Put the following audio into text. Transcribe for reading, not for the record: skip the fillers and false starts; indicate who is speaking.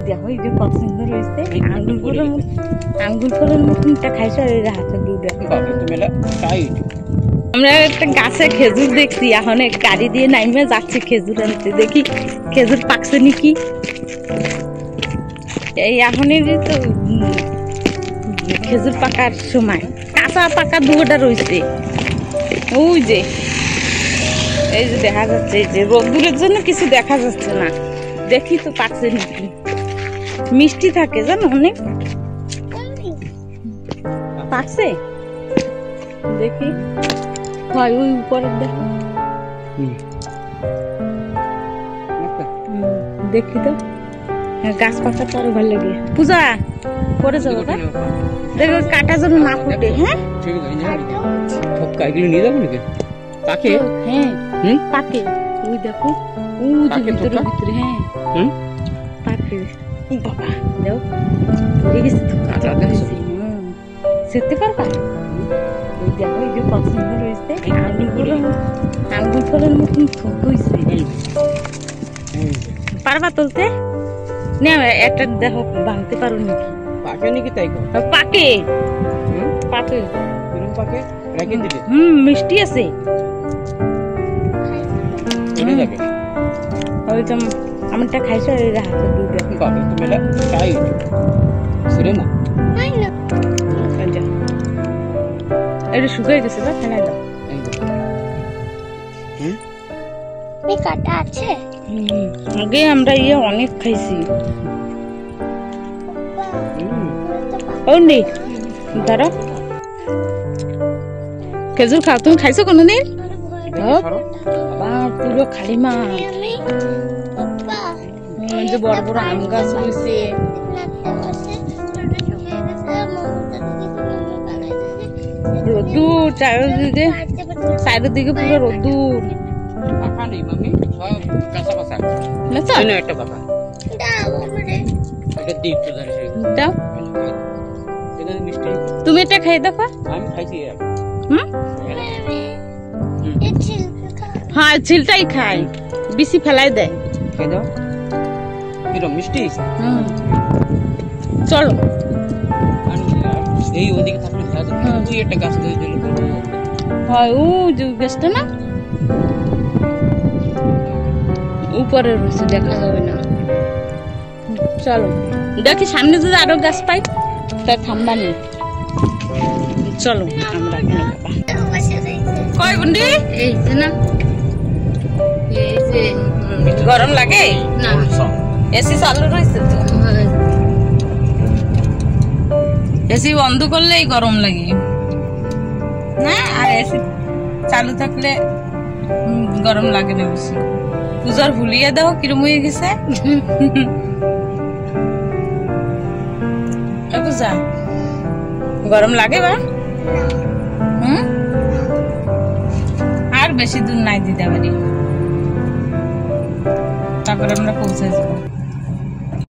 Speaker 1: দেখো এই যে কত সুন্দর হয়েছে, আঙ্গুল ফলের মতনটা খাইছো আর হাতে দুধ। আমরা একটা গাছে খেজুর দেখছি, এখন গাড়ি দিয়ে নাইমে যাচ্ছে খেজুর আনতে, দেখি খেজুর পাকছে নাকি। এই এখনই তো খেজুর পাকার সময়, কাঁচা পাকা দুটা রয়েছে ওই যে, এই যে দেখা যাচ্ছে, এই যে রোদ্দুরের জন্য কিছু দেখা যাচ্ছে না, দেখি তো পাকছে নাকি। মিষ্টি থাকে জানো অনেক, পাকছে দেখি। হয় ওই উপরে দেখো, দেখি তো গাছ পাকা তো আরো ভালো লাগে। পূজা করে যাবো, দেখো কাটা যেন না ফুটে। হ্যাঁ
Speaker 2: নিয়ে যাবো নাকি? পাকে?
Speaker 1: হ্যাঁ পাকে, ওই দেখো ওই যে ভিতরে ভিতরে। হ্যাঁ পাকে বাবা, দেখো ধরে গেছে তো, সেতে পারবা? এই দেখো এই যে কত সুন্দর হয়েছে, আঙ্গুল ফলের মতন থোক হয়েছে। পারবা তুলতে? না একটা দেখো ভাঙতে পারো নাকি?
Speaker 2: পাকে নাকি? তাই
Speaker 1: পাকে পাকে
Speaker 2: পাকে
Speaker 1: মিষ্টি আছে। আমারটা খাইছো হাতে দুধ। এটা শুকাই গেছে বা ফেলাই দাও।
Speaker 3: কাটা আছে
Speaker 1: আগে আমরা অনেক খাইছি। ধরো খেজুর খাও, তুমি খাইছো কোনোদিন? পুরো খালি মা, যে বড় বড় আম গাছ রয়েছে, রোদ্দুর চারিদিকে, চারিদিকে পুরো রোদ্দুর। তুমি এটা খাই দেখো। হ্যাঁ ঝিলটাই খাই, বেশি ফেলাই দেয়।
Speaker 2: মিষ্টি
Speaker 1: চলো
Speaker 2: এই ওদিকে থাকলে একটা গাছ
Speaker 1: হয় ও যে গাছটা না উপরে রয়েছে, দেখা যাবে না। চলো দেখি সামনে যদি আরো গাছ পাই তা থামবা নেই। চলো আমরা কয় বন্ডি এই যে না, এই যে গরম লাগে না, এসি চালু রয়েছে তো, এসি বন্ধ করলেই গরম লাগে না, আর এসি চালু থাকলে গরম লাগে না বেশি। পূজার ভুলিয়ে দাও কিরম হয়ে গেছে। পূজা গরম লাগে বা? আর বেশি দূর নাই দিতে পারি, তারপরে আমরা পৌঁছে যাবো।